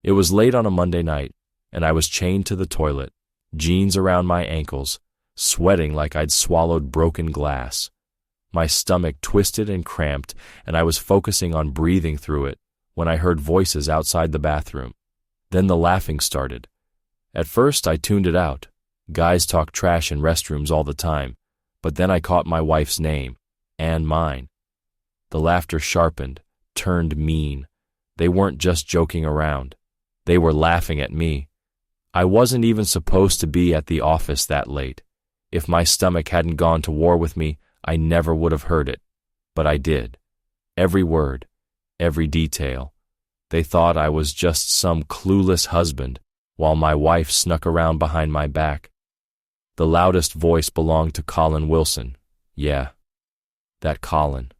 It was late on a Monday night, and I was chained to the toilet, jeans around my ankles, sweating like I'd swallowed broken glass. My stomach twisted and cramped, and I was focusing on breathing through it when I heard voices outside the bathroom. Then the laughing started. At first, I tuned it out. Guys talk trash in restrooms all the time, but then I caught my wife's name, and mine. The laughter sharpened, turned mean. They weren't just joking around. They were laughing at me. I wasn't even supposed to be at the office that late. If my stomach hadn't gone to war with me, I never would have heard it. But I did. Every word, every detail. They thought I was just some clueless husband, while my wife snuck around behind my back. The loudest voice belonged to Colin Wilson. Yeah, that Colin.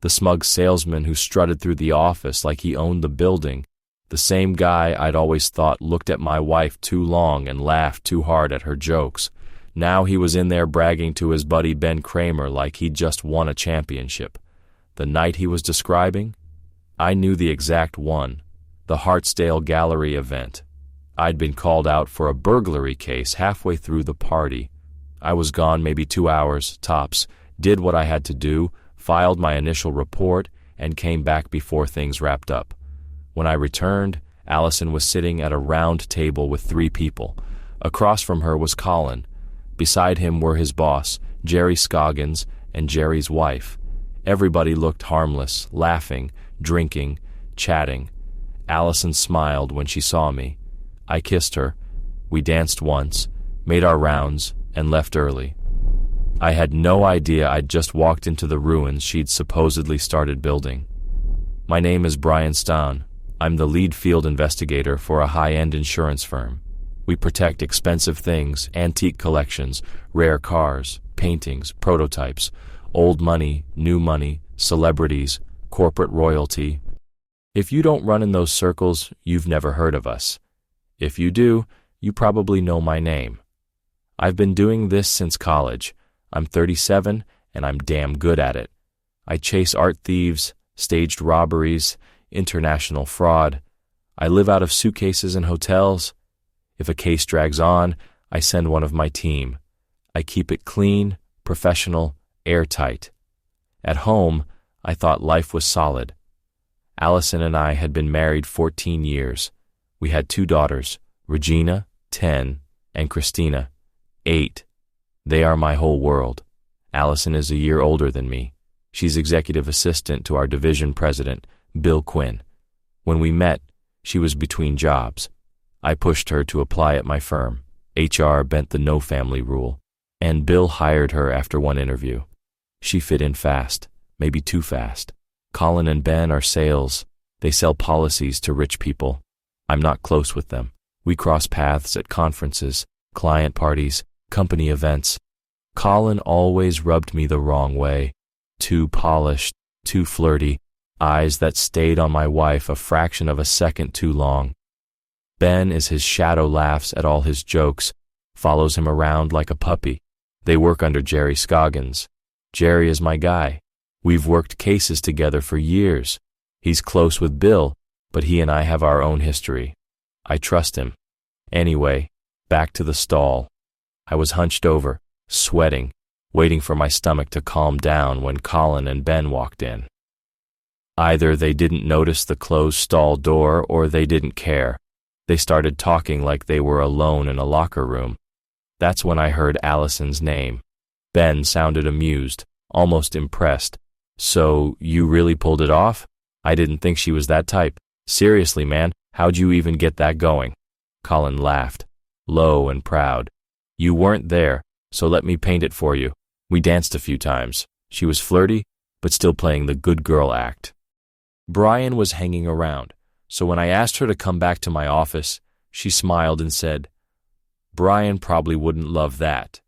The smug salesman who strutted through the office like he owned the building. The same guy I'd always thought looked at my wife too long and laughed too hard at her jokes. Now he was in there bragging to his buddy Ben Kramer like he'd just won a championship. The night he was describing? I knew the exact one, the Hartsdale Gallery event. I'd been called out for a burglary case halfway through the party. I was gone maybe 2 hours, tops, did what I had to do, filed my initial report, and came back before things wrapped up. When I returned, Allison was sitting at a round table with 3 people. Across from her was Colin. Beside him were his boss, Jerry Scoggins, and Jerry's wife. Everybody looked harmless, laughing, drinking, chatting. Allison smiled when she saw me. I kissed her. We danced once, made our rounds, and left early. I had no idea I'd just walked into the ruins she'd supposedly started building. My name is Brian Stone. I'm the lead field investigator for a high-end insurance firm. We protect expensive things, antique collections, rare cars, paintings, prototypes, old money, new money, celebrities, corporate royalty. If you don't run in those circles, you've never heard of us. If you do, you probably know my name. I've been doing this since college. I'm 37, and I'm damn good at it. I chase art thieves, staged robberies, international fraud. I live out of suitcases in hotels. If a case drags on, I send one of my team. I keep it clean, professional, airtight. At home, I thought life was solid. Allison and I had been married 14 years. We had 2 daughters, Regina, 10, and Christina, 8. They are my whole world. Allison is a year older than me. She's executive assistant to our division president, Bill Quinn. When we met, she was between jobs. I pushed her to apply at my firm. HR bent the no family rule, and Bill hired her after one interview. She fit in fast, maybe too fast. Colin and Ben are sales. They sell policies to rich people. I'm not close with them. We cross paths at conferences, client parties, company events. Colin always rubbed me the wrong way. Too polished, too flirty, eyes that stayed on my wife a fraction of a second too long. Ben is his shadow, laughs at all his jokes, follows him around like a puppy. They work under Jerry Scoggins. Jerry is my guy. We've worked cases together for years. He's close with Bill, but he and I have our own history. I trust him. Anyway, back to the stall. I was hunched over, sweating, waiting for my stomach to calm down when Colin and Ben walked in. Either they didn't notice the closed stall door or they didn't care. They started talking like they were alone in a locker room. That's when I heard Allison's name. Ben sounded amused, almost impressed. So, you really pulled it off? I didn't think she was that type. Seriously, man, how'd you even get that going? Colin laughed, low and proud. You weren't there, so let me paint it for you. We danced a few times. She was flirty, but still playing the good girl act. Brian was hanging around, so when I asked her to come back to my office, she smiled and said, Brian probably wouldn't love that.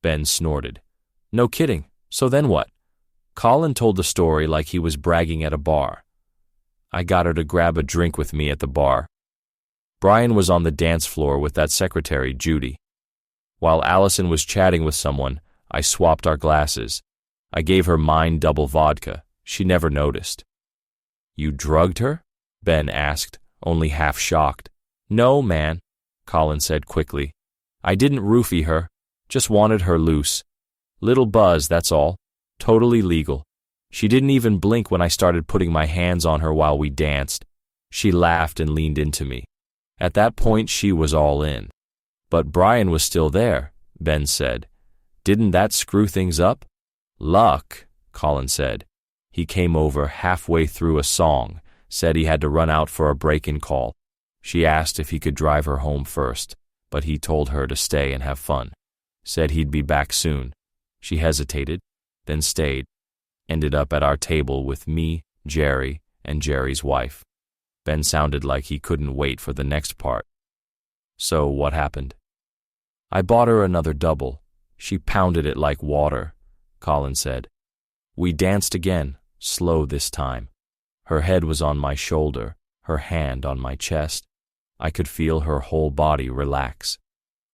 Ben snorted. No kidding. So then what? Colin told the story like he was bragging at a bar. I got her to grab a drink with me at the bar. Brian was on the dance floor with that secretary, Judy. While Allison was chatting with someone, I swapped our glasses. I gave her mine double vodka. She never noticed. You drugged her? Ben asked, only half shocked. "No, man," Colin said quickly. "I didn't roofie her, just wanted her loose. Little buzz, that's all. Totally legal. She didn't even blink when I started putting my hands on her while we danced. She laughed and leaned into me. At that point, she was all in." "But Brian was still there," Ben said. "Didn't that screw things up?" "Luck," Colin said. "He came over halfway through a song, said he had to run out for a break-in call. She asked if he could drive her home first, but he told her to stay and have fun. Said he'd be back soon. She hesitated, then stayed. Ended up at our table with me, Jerry, and Jerry's wife." Ben sounded like he couldn't wait for the next part. "So what happened?" "I bought her another double. She pounded it like water," Colin said. "We danced again, slow this time. Her head was on my shoulder, her hand on my chest. I could feel her whole body relax.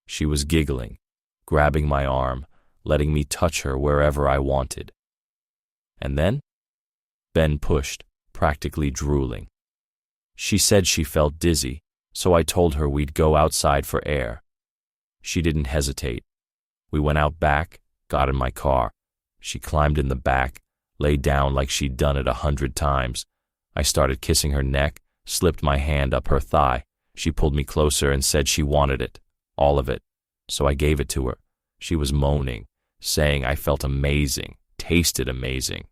She was giggling, grabbing my arm, letting me touch her wherever I wanted." "And then?" Ben pushed, practically drooling. "She said she felt dizzy, so I told her we'd go outside for air. She didn't hesitate. We went out back, got in my car. She climbed in the back, lay down like she'd done it 100 times. I started kissing her neck, slipped my hand up her thigh. She pulled me closer and said she wanted it, all of it. So I gave it to her. She was moaning, saying I felt amazing, tasted amazing."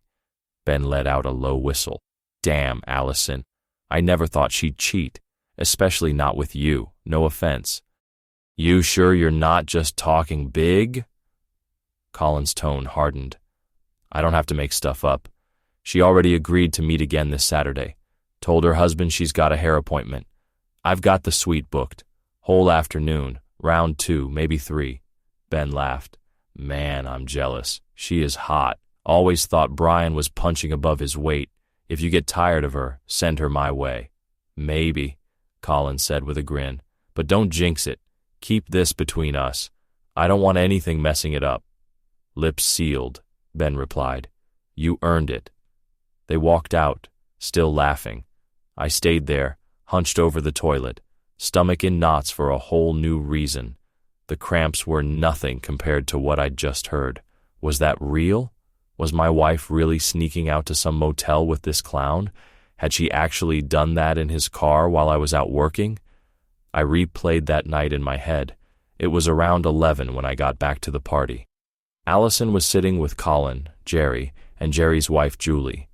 Ben let out a low whistle. "Damn, Allison. I never thought she'd cheat, especially not with you, no offense." "You sure you're not just talking big?" Colin's tone hardened. "I don't have to make stuff up. She already agreed to meet again this Saturday. Told her husband she's got a hair appointment. I've got the suite booked. Whole afternoon, round 2, maybe 3. Ben laughed. "Man, I'm jealous. She is hot. Always thought Brian was punching above his weight. If you get tired of her, send her my way." "Maybe," Colin said with a grin. "But don't jinx it. Keep this between us. I don't want anything messing it up." "Lips sealed," Ben replied. "You earned it." They walked out, still laughing. I stayed there, hunched over the toilet, stomach in knots for a whole new reason. The cramps were nothing compared to what I'd just heard. Was that real? Was my wife really sneaking out to some motel with this clown? Had she actually done that in his car while I was out working? I replayed that night in my head. It was around 11 when I got back to the party. Allison was sitting with Colin, Jerry, and Jerry's wife, Julie.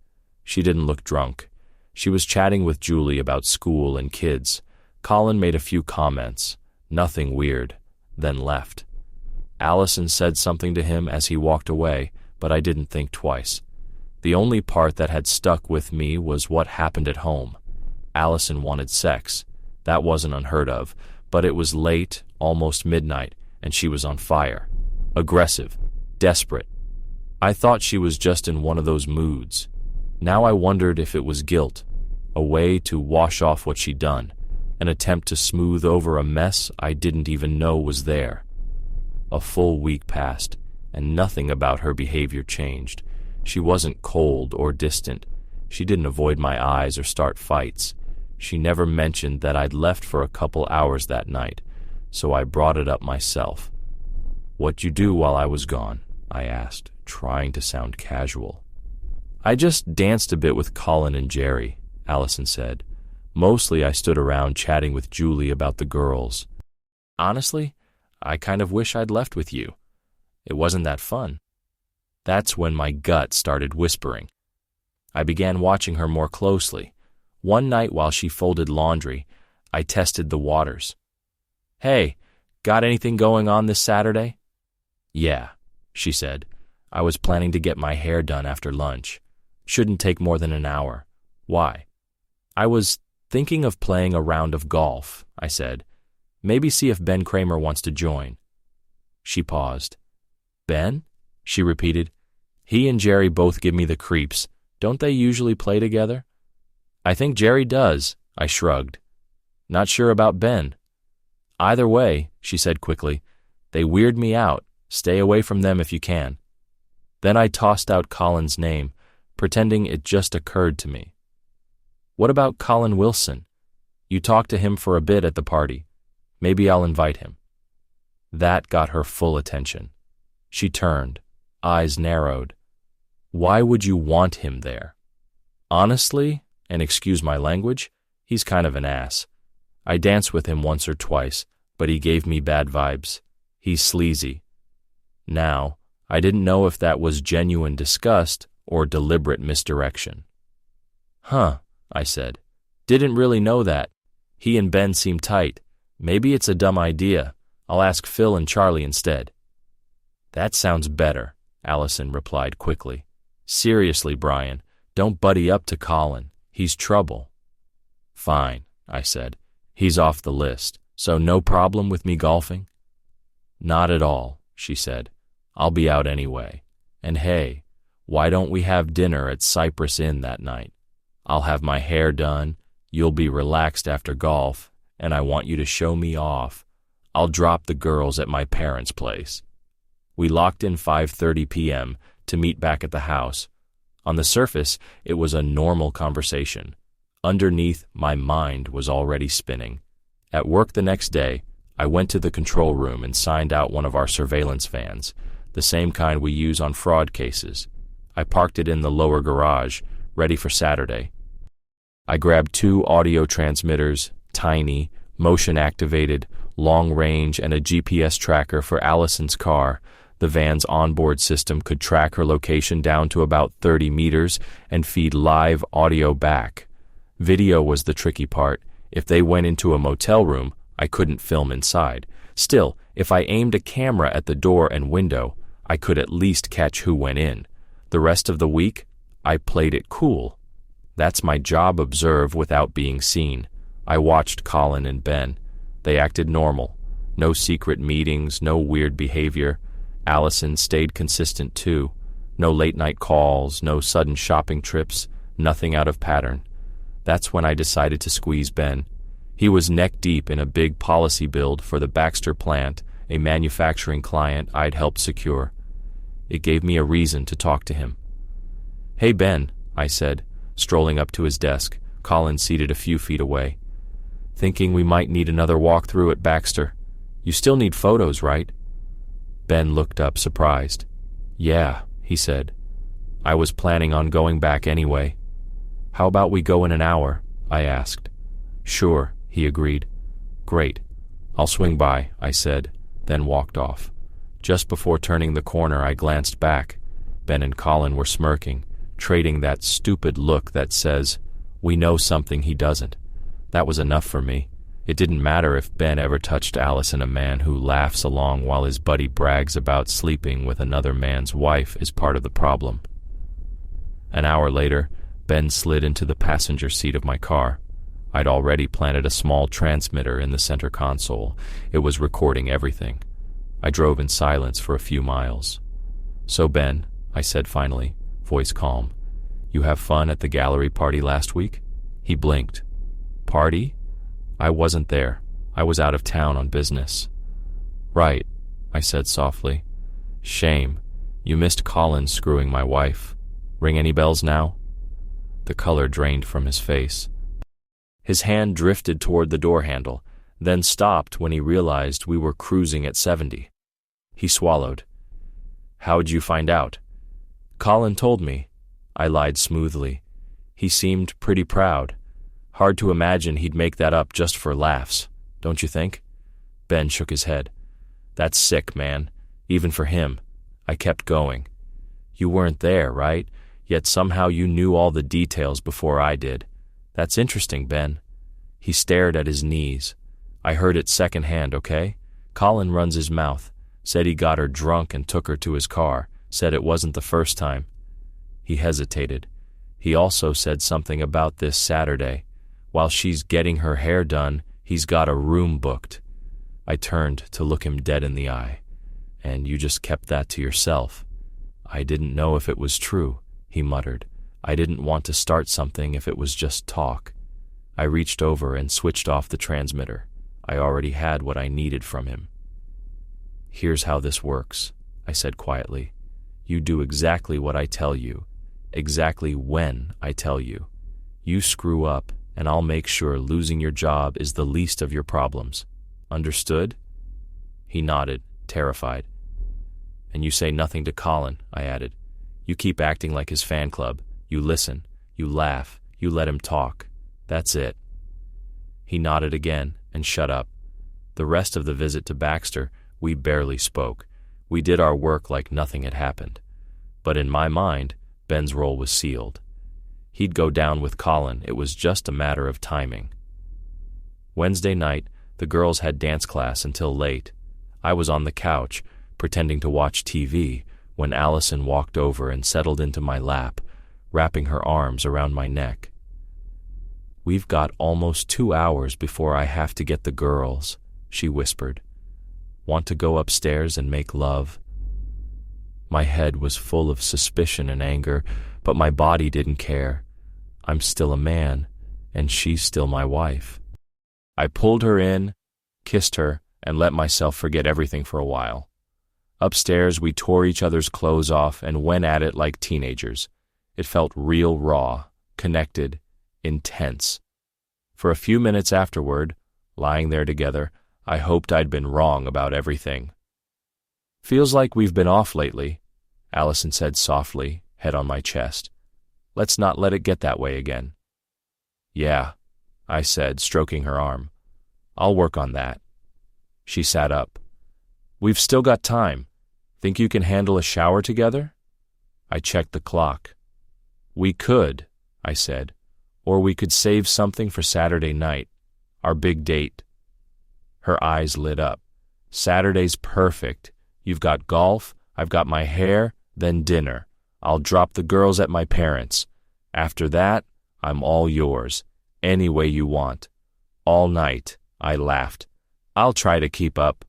She didn't look drunk. She was chatting with Julie about school and kids. Colin made a few comments, nothing weird, then left. Allison said something to him as he walked away, but I didn't think twice. The only part that had stuck with me was what happened at home. Allison wanted sex. That wasn't unheard of, but it was late, almost midnight, and she was on fire. Aggressive, desperate. I thought she was just in one of those moods. Now I wondered if it was guilt, a way to wash off what she'd done, an attempt to smooth over a mess I didn't even know was there. A full week passed, and nothing about her behavior changed. She wasn't cold or distant. She didn't avoid my eyes or start fights. She never mentioned that I'd left for a couple hours that night, so I brought it up myself. "What'd you do while I was gone?" I asked, trying to sound casual. "I just danced a bit with Colin and Jerry," Allison said. "Mostly I stood around chatting with Julie about the girls. Honestly, I kind of wish I'd left with you. It wasn't that fun." That's when my gut started whispering. I began watching her more closely. One night while she folded laundry, I tested the waters. "Hey, got anything going on this Saturday?" "Yeah," she said. "I was planning to get my hair done after lunch. Shouldn't take more than an hour. Why?" "I was thinking of playing a round of golf," I said. "Maybe see if Ben Kramer wants to join." She paused. "Ben?" she repeated. "He and Jerry both give me the creeps. Don't they usually play together?" "I think Jerry does," I shrugged. "Not sure about Ben." "Either way," she said quickly, "they weird me out. Stay away from them if you can." Then I tossed out Colin's name, pretending it just occurred to me. "What about Colin Wilson?" You talked to him for a bit at the party. Maybe I'll invite him." That got her full attention. She turned, eyes narrowed. "Why would you want him there?" "Honestly, and excuse my language, he's kind of an ass. I danced with him once or twice, but he gave me bad vibes. He's sleazy." Now, I didn't know if that was genuine disgust or deliberate misdirection. "Huh," I said. "Didn't really know that. He and Ben seem tight. Maybe it's a dumb idea. I'll ask Phil and Charlie instead." "That sounds better," Allison replied quickly. "Seriously, Brian, don't buddy up to Colin. He's trouble." "Fine," I said. "He's off the list, so no problem with me golfing?" "Not at all," she said. "I'll be out anyway. And hey, why don't we have dinner at Cypress Inn that night? I'll have my hair done, you'll be relaxed after golf, and I want you to show me off. I'll drop the girls at my parents' place." We locked in 5:30 p.m. to meet back at the house. On the surface, it was a normal conversation. Underneath, my mind was already spinning. At work the next day, I went to the control room and signed out one of our surveillance vans, the same kind we use on fraud cases. I parked it in the lower garage, ready for Saturday. I grabbed 2 audio transmitters, tiny, motion-activated, long-range, and a GPS tracker for Allison's car. The van's onboard system could track her location down to about 30 meters and feed live audio back. Video was the tricky part. If they went into a motel room, I couldn't film inside. Still, if I aimed a camera at the door and window, I could at least catch who went in. The rest of the week, I played it cool. That's my job, observe without being seen. I watched Colin and Ben. They acted normal. No secret meetings, no weird behavior. Allison stayed consistent too. No late-night calls, no sudden shopping trips, nothing out of pattern. That's when I decided to squeeze Ben. He was neck-deep in a big policy build for the Baxter plant, a manufacturing client I'd helped secure. It gave me a reason to talk to him. "Hey, Ben," I said, strolling up to his desk, Colin seated a few feet away. "Thinking we might need another walkthrough at Baxter. You still need photos, right?" Ben looked up, surprised. "Yeah," he said. "I was planning on going back anyway." "How about we go in an hour?" I asked. "Sure," he agreed. "Great. I'll swing by," I said, then walked off. Just before turning the corner, I glanced back. Ben and Colin were smirking, trading that stupid look that says, "We know something he doesn't." That was enough for me. It didn't matter if Ben ever touched Allison. A man who laughs along while his buddy brags about sleeping with another man's wife is part of the problem. An hour later, Ben slid into the passenger seat of my car. I'd already planted a small transmitter in the center console. It was recording everything. I drove in silence for a few miles. "So, Ben," I said finally, voice calm, "you have fun at the gallery party last week?" He blinked. "Party? I wasn't there. I was out of town on business." "Right," I said softly. "Shame. You missed Colin screwing my wife. Ring any bells now?" The color drained from his face. His hand drifted toward the door handle, then stopped when he realized we were cruising at 70. He swallowed. "How'd you find out?" "Colin told me." I lied smoothly. He seemed pretty proud. Hard to imagine he'd make that up just for laughs, don't you think? Ben shook his head. "That's sick, man. Even for him." I kept going. "You weren't there, right? Yet somehow you knew all the details before I did. That's interesting, Ben." He stared at his knees. "I heard it secondhand, okay? Colin runs his mouth. Said he got her drunk and took her to his car. Said it wasn't the first time." He hesitated. "He also said something about this Saturday. While she's getting her hair done, he's got a room booked." I turned to look him dead in the eye. "And you just kept that to yourself?" "I didn't know if it was true," he muttered. "I didn't want to start something if it was just talk." I reached over and switched off the transmitter. I already had what I needed from him. "Here's how this works," I said quietly. "You do exactly what I tell you, exactly when I tell you. You screw up, and I'll make sure losing your job is the least of your problems. Understood?" He nodded, terrified. "And you say nothing to Colin," I added. "You keep acting like his fan club. You listen, you laugh, you let him talk. That's it." He nodded again and shut up. The rest of the visit to Baxter, we barely spoke. We did our work like nothing had happened. But in my mind, Ben's role was sealed. He'd go down with Colin. It was just a matter of timing. Wednesday night, the girls had dance class until late. I was on the couch, pretending to watch TV, when Allison walked over and settled into my lap, wrapping her arms around my neck. "We've got almost 2 hours before I have to get the girls," she whispered. "Want to go upstairs and make love?" My head was full of suspicion and anger, but my body didn't care. I'm still a man, and she's still my wife. I pulled her in, kissed her, and let myself forget everything for a while. Upstairs, we tore each other's clothes off and went at it like teenagers. It felt real raw, connected, intense. For a few minutes afterward, lying there together, I hoped I'd been wrong about everything. "Feels like we've been off lately," Allison said softly, head on my chest. "Let's not let it get that way again." "Yeah," I said, stroking her arm. "I'll work on that." She sat up. "We've still got time. Think you can handle a shower together?" I checked the clock. "We could," I said, "or we could save something for Saturday night, our big date." Her eyes lit up. "Saturday's perfect. You've got golf, I've got my hair, then dinner. I'll drop the girls at my parents'. After that, I'm all yours, any way you want. All night," I laughed. "I'll try to keep up."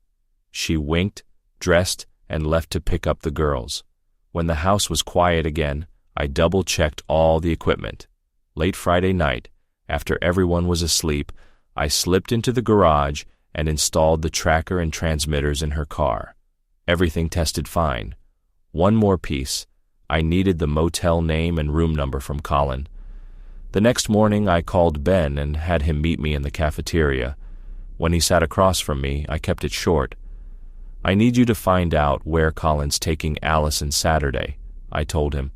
She winked, dressed, and left to pick up the girls. When the house was quiet again, I double-checked all the equipment. Late Friday night, after everyone was asleep, I slipped into the garage and installed the tracker and transmitters in her car. Everything tested fine. One more piece. I needed the motel name and room number from Colin. The next morning, I called Ben and had him meet me in the cafeteria. When he sat across from me, I kept it short. "I need you to find out where Colin's taking Allison Saturday," I told him.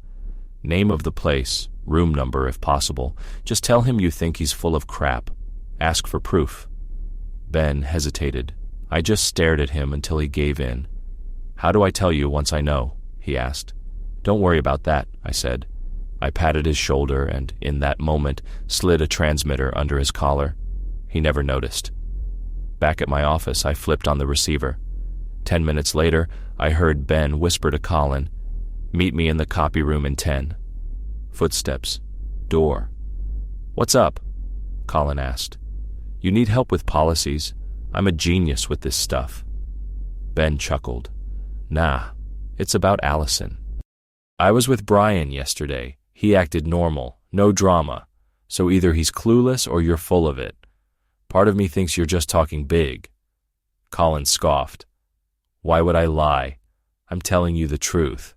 "Name of the place, room number if possible. Just tell him you think he's full of crap. Ask for proof." Ben hesitated. I just stared at him until he gave in. "How do I tell you once I know?" he asked. "Don't worry about that," I said. I patted his shoulder and, in that moment, slid a transmitter under his collar. He never noticed. Back at my office, I flipped on the receiver. 10 minutes later, I heard Ben whisper to Colin, "Meet me in the copy room in 10. Footsteps. Door. "What's up?" Colin asked. "You need help with policies. I'm a genius with this stuff." Ben chuckled. "Nah, it's about Allison. I was with Brian yesterday. He acted normal, no drama. So either he's clueless or you're full of it. Part of me thinks you're just talking big." Colin scoffed. "Why would I lie? I'm telling you the truth.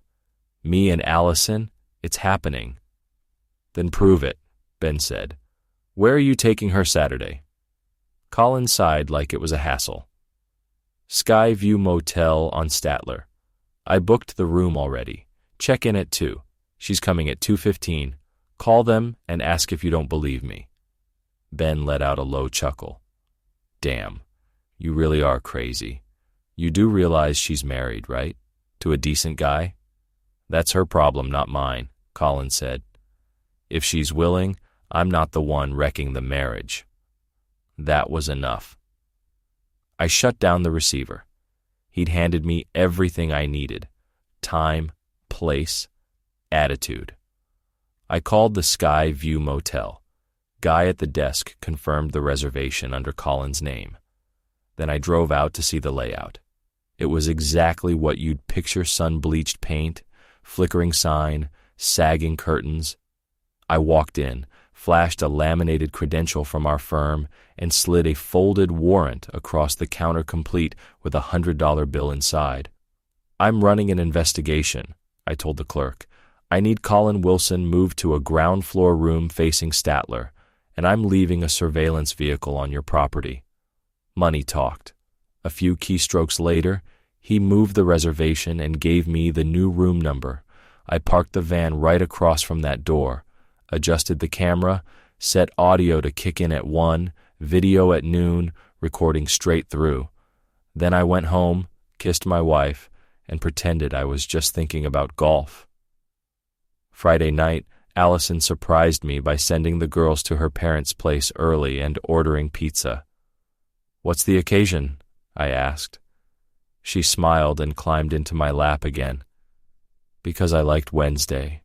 Me and Allison, it's happening." "Then prove it," Ben said. "Where are you taking her Saturday?" Colin sighed like it was a hassle. "Skyview Motel on Statler. I booked the room already. Check in at 2. She's coming at 2:15. Call them and ask if you don't believe me." Ben let out a low chuckle. "Damn, you really are crazy. You do realize she's married, right? To a decent guy?" "That's her problem, not mine," Colin said. "If she's willing, I'm not the one wrecking the marriage." That was enough. I shut down the receiver. He'd handed me everything I needed: time, place, attitude. I called the Sky View Motel. Guy at the desk confirmed the reservation under Colin's name. Then I drove out to see the layout. It was exactly what you'd picture: sun-bleached paint, flickering sign, sagging curtains. I walked in, flashed a laminated credential from our firm, and slid a folded warrant across the counter complete with a $100 bill inside. "I'm running an investigation," I told the clerk. "I need Colin Wilson moved to a ground-floor room facing Statler, and I'm leaving a surveillance vehicle on your property." Money talked. A few keystrokes later, he moved the reservation and gave me the new room number. I parked the van right across from that door, adjusted the camera, set audio to kick in at 1, video at noon, recording straight through. Then I went home, kissed my wife, and pretended I was just thinking about golf. Friday night, Allison surprised me by sending the girls to her parents' place early and ordering pizza. "What's the occasion?" I asked. She smiled and climbed into my lap again. "Because I liked Wednesday,"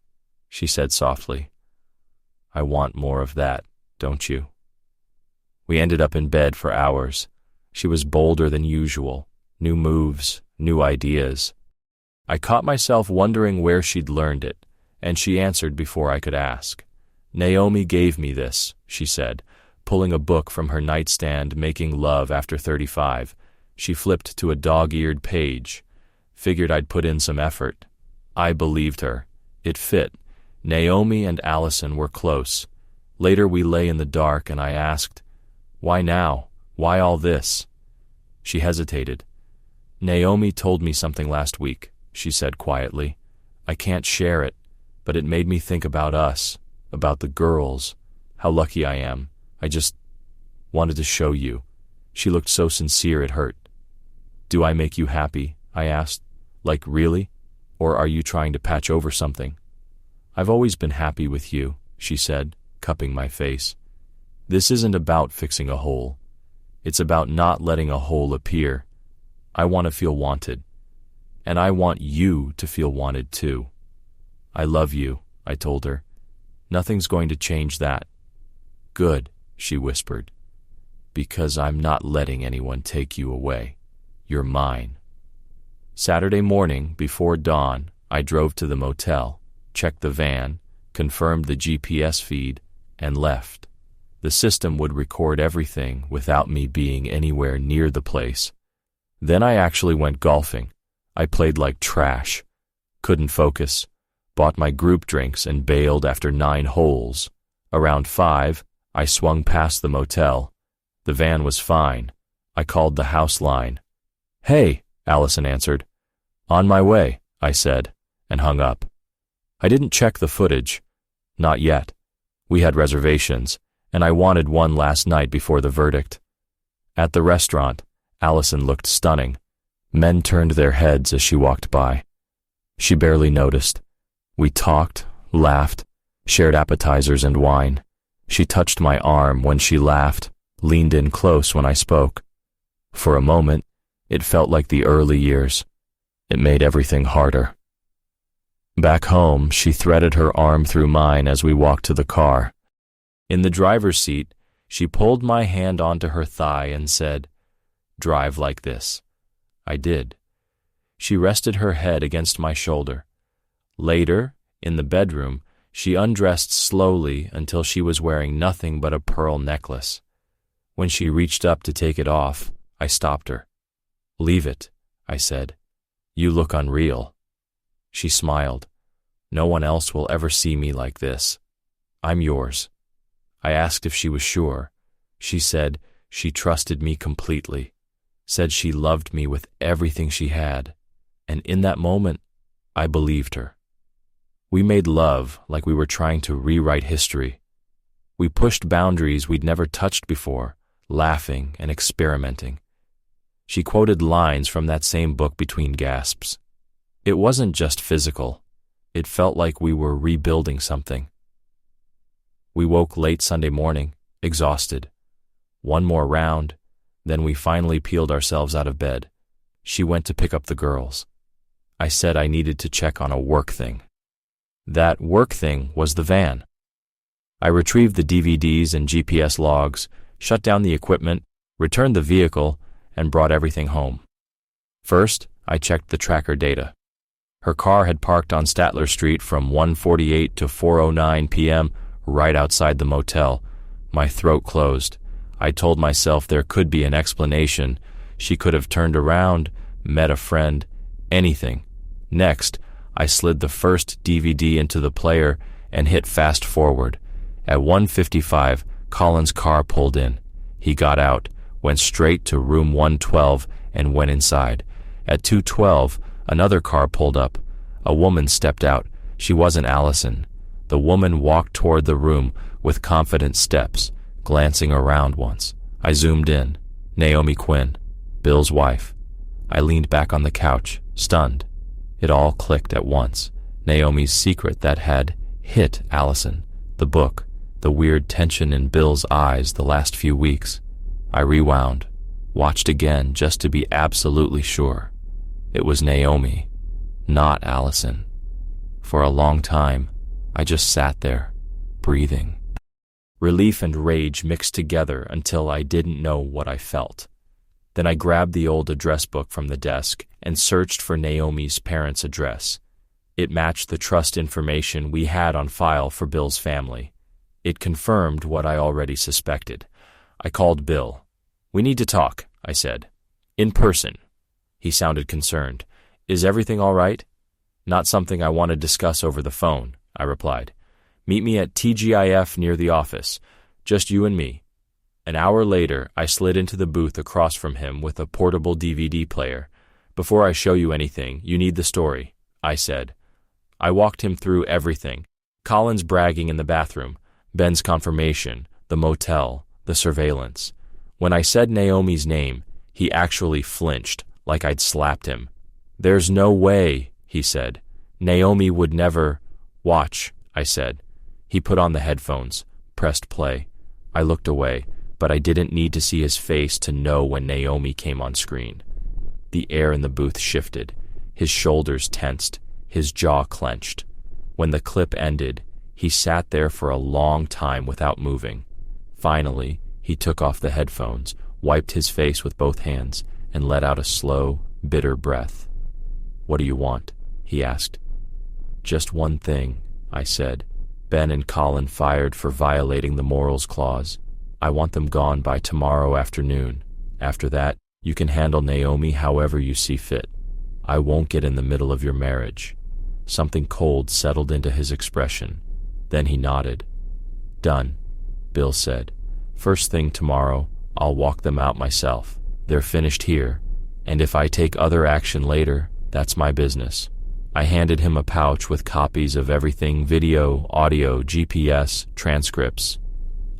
she said softly. "I want more of that, don't you?" We ended up in bed for hours. She was bolder than usual, new moves, new ideas. I caught myself wondering where she'd learned it, and she answered before I could ask. "Naomi gave me this," she said, pulling a book from her nightstand, Making Love After 35. She flipped to a dog-eared page. Figured I'd put in some effort. I believed her. It fit. Naomi and Allison were close. Later we lay in the dark and I asked, "Why now? Why all this?" She hesitated. "Naomi told me something last week," she said quietly. "I can't share it, but it made me think about us, about the girls, how lucky I am. I just wanted to show you." She looked so sincere it hurt. "Do I make you happy?" I asked. "Like really? Or are you trying to patch over something?" "I've always been happy with you," she said, cupping my face. "This isn't about fixing a hole. It's about not letting a hole appear. I want to feel wanted. And I want you to feel wanted too." "I love you," I told her. "Nothing's going to change that." "Good," she whispered. "Because I'm not letting anyone take you away. You're mine." Saturday morning, before dawn, I drove to the motel, checked the van, confirmed the GPS feed, and left. The system would record everything without me being anywhere near the place. Then I actually went golfing. I played like trash. Couldn't focus. Bought my group drinks and bailed after 9 holes. Around 5, I swung past the motel. The van was fine. I called the house line. "Hey," Allison answered. "On my way," I said, and hung up. I didn't check the footage. Not yet. We had reservations, and I wanted one last night before the verdict. At the restaurant, Allison looked stunning. Men turned their heads as she walked by. She barely noticed. We talked, laughed, shared appetizers and wine. She touched my arm when she laughed, leaned in close when I spoke. For a moment, it felt like the early years. It made everything harder. Back home, she threaded her arm through mine as we walked to the car. In the driver's seat, she pulled my hand onto her thigh and said, "Drive like this." I did. She rested her head against my shoulder. Later, in the bedroom, she undressed slowly until she was wearing nothing but a pearl necklace. When she reached up to take it off, I stopped her. "Leave it," I said. "You look unreal." She smiled. "No one else will ever see me like this. I'm yours." I asked if she was sure. She said she trusted me completely, said she loved me with everything she had, and in that moment, I believed her. We made love like we were trying to rewrite history. We pushed boundaries we'd never touched before, laughing and experimenting. She quoted lines from that same book between gasps. It wasn't just physical. It felt like we were rebuilding something. We woke late Sunday morning, exhausted. One more round, then we finally peeled ourselves out of bed. She went to pick up the girls. I said I needed to check on a work thing. That work thing was the van. I retrieved the DVDs and GPS logs, shut down the equipment, returned the vehicle, and brought everything home. First, I checked the tracker data. Her car had parked on Statler Street from 1:48 to 4:09 p.m., right outside the motel. My throat closed. I told myself there could be an explanation. She could have turned around, met a friend, anything. Next, I slid the first DVD into the player and hit fast forward. At 1:55, Colin's car pulled in. He got out, went straight to room 112, and went inside. At 212, another car pulled up. A woman stepped out. She wasn't Allison. The woman walked toward the room with confident steps, glancing around once. I zoomed in. Naomi Quinn, Bill's wife. I leaned back on the couch, stunned. It all clicked at once. Naomi's secret that had hit Allison, the book, the weird tension in Bill's eyes the last few weeks. I rewound, watched again just to be absolutely sure. It was Naomi, not Allison. For a long time, I just sat there, breathing. Relief and rage mixed together until I didn't know what I felt. Then I grabbed the old address book from the desk and searched for Naomi's parents' address. It matched the trust information we had on file for Bill's family. It confirmed what I already suspected. I called Bill. "We need to talk," I said. "In person." He sounded concerned. "Is everything all right?" "Not something I want to discuss over the phone," I replied. "Meet me at TGIF near the office. Just you and me." An hour later, I slid into the booth across from him with a portable DVD player. "Before I show you anything, you need the story," I said. I walked him through everything. Colin's bragging in the bathroom, Ben's confirmation, the motel, the surveillance. When I said Naomi's name, he actually flinched, like I'd slapped him. "There's no way," he said. "Naomi would never—" "Watch," I said. He put on the headphones, pressed play. I looked away, but I didn't need to see his face to know when Naomi came on screen. The air in the booth shifted. His shoulders tensed, his jaw clenched. When the clip ended, he sat there for a long time without moving. Finally, he took off the headphones, wiped his face with both hands, and let out a slow, bitter breath. "What do you want?" he asked. "Just one thing," I said. "Ben and Colin fired for violating the morals clause. I want them gone by tomorrow afternoon. After that, you can handle Naomi however you see fit. I won't get in the middle of your marriage." Something cold settled into his expression. Then he nodded. "Done," Bill said. "First thing tomorrow, I'll walk them out myself. They're finished here, and if I take other action later, that's my business." I handed him a pouch with copies of everything: video, audio, GPS, transcripts.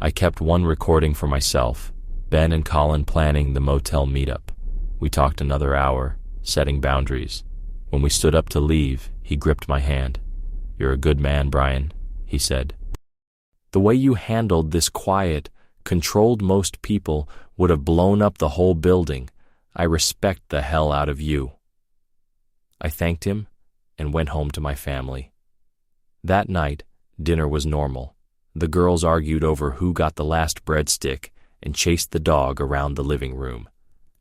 I kept one recording for myself, Ben and Colin planning the motel meetup. We talked another hour, setting boundaries. When we stood up to leave, he gripped my hand. "You're a good man, Brian," he said. "The way you handled this quiet, controlled most people would have blown up the whole building. I respect the hell out of you." I thanked him and went home to my family. That night, dinner was normal. The girls argued over who got the last breadstick and chased the dog around the living room.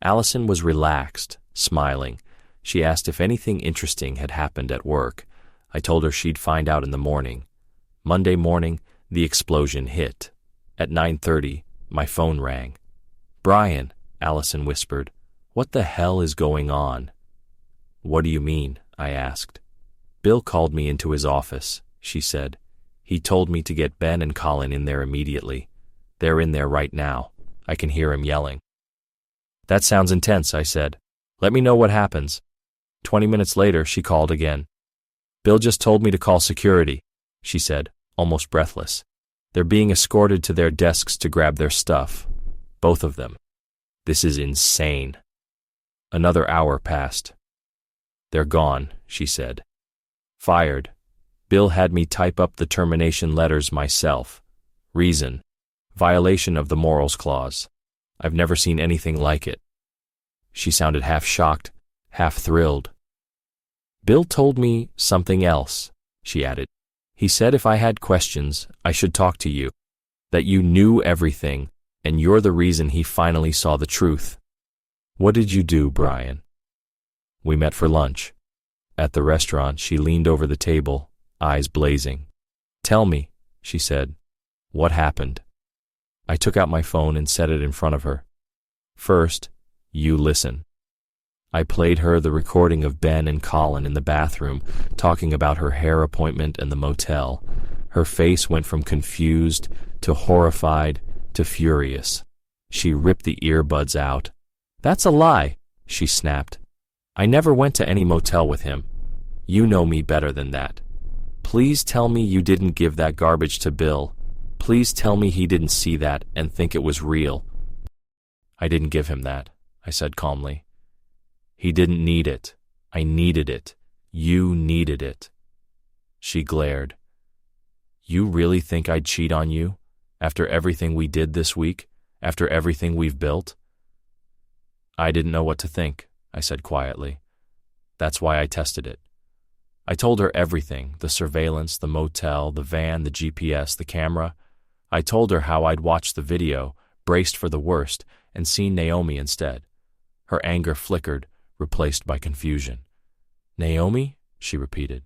Allison was relaxed, smiling. She asked if anything interesting had happened at work. I told her she'd find out in the morning. Monday morning, the explosion hit. At 9:30, my phone rang. "Brian," Allison whispered, "what the hell is going on?" "What do you mean?" I asked. "Bill called me into his office," she said. "He told me to get Ben and Colin in there immediately. They're in there right now. I can hear him yelling." "That sounds intense," I said. "Let me know what happens." 20 minutes later, she called again. "Bill just told me to call security," she said, almost breathless. "They're being escorted to their desks to grab their stuff. Both of them. This is insane." Another hour passed. "They're gone," she said. "Fired. Bill had me type up the termination letters myself. Reason: violation of the morals clause. I've never seen anything like it." She sounded half shocked, half thrilled. "Bill told me something else," she added. "He said if I had questions, I should talk to you, that you knew everything, and you're the reason he finally saw the truth." "What did you do, Brian?" "We met for lunch. At the restaurant, she leaned over the table, eyes blazing. 'Tell me,' she said. 'What happened?' I took out my phone and set it in front of her. 'First, you listen.' I played her the recording of Ben and Colin in the bathroom, talking about her hair appointment and the motel. Her face went from confused to horrified to furious. She ripped the earbuds out. "That's a lie," she snapped. "I never went to any motel with him. You know me better than that. Please tell me you didn't give that garbage to Bill. Please tell me he didn't see that and think it was real." "I didn't give him that," I said calmly. "He didn't need it. I needed it. You needed it." She glared. "You really think I'd cheat on you? After everything we did this week? After everything we've built?" "I didn't know what to think," I said quietly. "That's why I tested it. I told her everything, the surveillance, the motel, the van, the GPS, the camera. I told her how I'd watched the video, braced for the worst, and seen Naomi instead." Her anger flickered, replaced by confusion. "Naomi?" she repeated.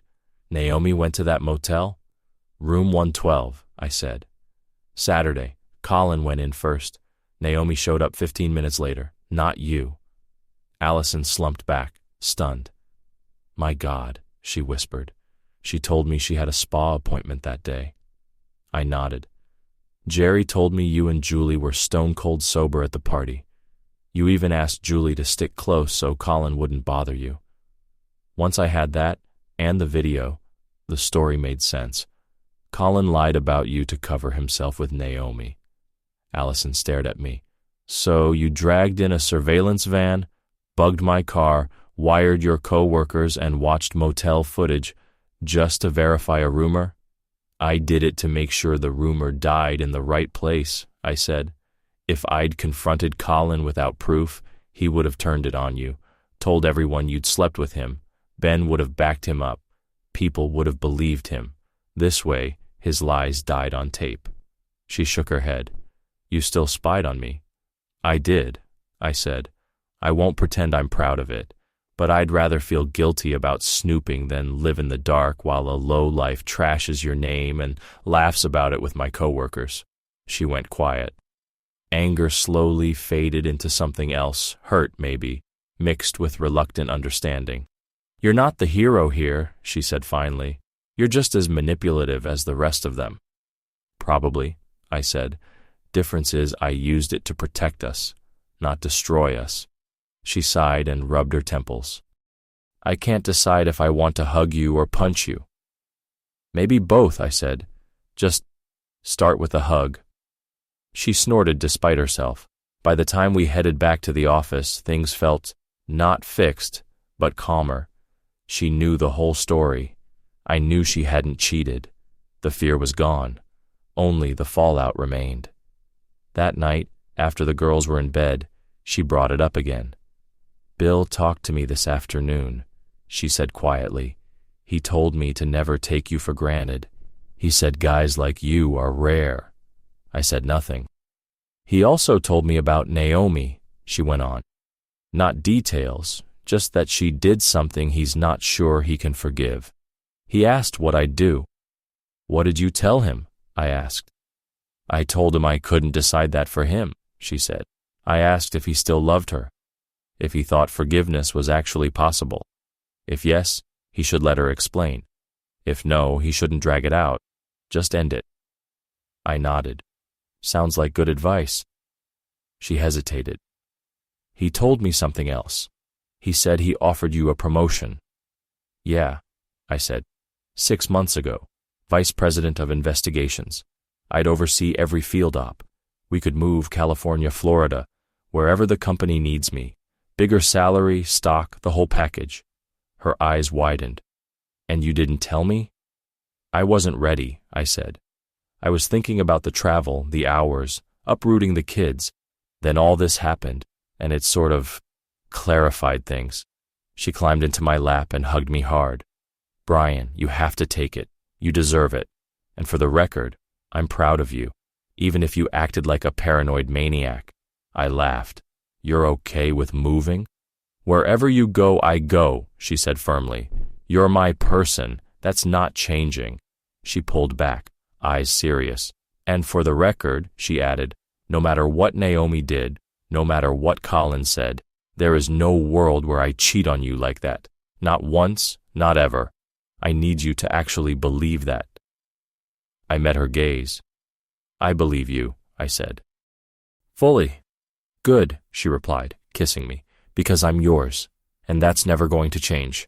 "Naomi went to that motel?" "Room 112, I said. "Saturday. Colin went in first. Naomi showed up 15 minutes later. Not you." Allison slumped back, stunned. "My God," she whispered. "She told me she had a spa appointment that day." I nodded. "Jerry told me you and Julie were stone-cold sober at the party. You even asked Julie to stick close so Colin wouldn't bother you." Once I had that, and the video, the story made sense. Colin lied about you to cover himself with Naomi. Allison stared at me. "So you dragged in a surveillance van, bugged my car, wired your co-workers, and watched motel footage just to verify a rumor?" "I did it to make sure the rumor died in the right place," I said. "If I'd confronted Colin without proof, he would have turned it on you, told everyone you'd slept with him. Ben would have backed him up. People would have believed him. This way, his lies died on tape." She shook her head. "You still spied on me." "I did," I said. "I won't pretend I'm proud of it, but I'd rather feel guilty about snooping than live in the dark while a lowlife trashes your name and laughs about it with my coworkers." She went quiet. Anger slowly faded into something else, hurt maybe, mixed with reluctant understanding. "You're not the hero here," she said finally. "You're just as manipulative as the rest of them." "Probably," I said. "Difference is I used it to protect us, not destroy us." She sighed and rubbed her temples. "I can't decide if I want to hug you or punch you." "Maybe both," I said. "Just start with a hug." She snorted despite herself. By the time we headed back to the office, things felt not fixed, but calmer. She knew the whole story. I knew she hadn't cheated. The fear was gone. Only the fallout remained. That night, after the girls were in bed, she brought it up again. "Bill talked to me this afternoon," she said quietly. "He told me to never take you for granted. He said guys like you are rare." I said nothing. "He also told me about Naomi," she went on. "Not details, just that she did something he's not sure he can forgive. He asked what I'd do." "What did you tell him?" I asked. "I told him I couldn't decide that for him," she said. "I asked if he still loved her, if he thought forgiveness was actually possible. If yes, he should let her explain. If no, he shouldn't drag it out. Just end it." I nodded. "Sounds like good advice." She hesitated. "He told me something else. He said he offered you a promotion." "Yeah," I said. 6 months ago, Vice President of Investigations. I'd oversee every field op. We could move California, Florida, wherever the company needs me. Bigger salary, stock, the whole package." Her eyes widened. "And you didn't tell me?" "I wasn't ready," I said. "I was thinking about the travel, the hours, uprooting the kids. Then all this happened, and it sort of clarified things." She climbed into my lap and hugged me hard. "Brian, you have to take it. You deserve it. And for the record, I'm proud of you, even if you acted like a paranoid maniac." I laughed. "You're okay with moving?" "Wherever you go, I go," she said firmly. "You're my person. That's not changing." She pulled back, eyes serious. "And for the record," she added, "no matter what Naomi did, no matter what Colin said, there is no world where I cheat on you like that. Not once, not ever. I need you to actually believe that." I met her gaze. "I believe you," I said. Fully. Good, she replied, kissing me, because I'm yours, and that's never going to change.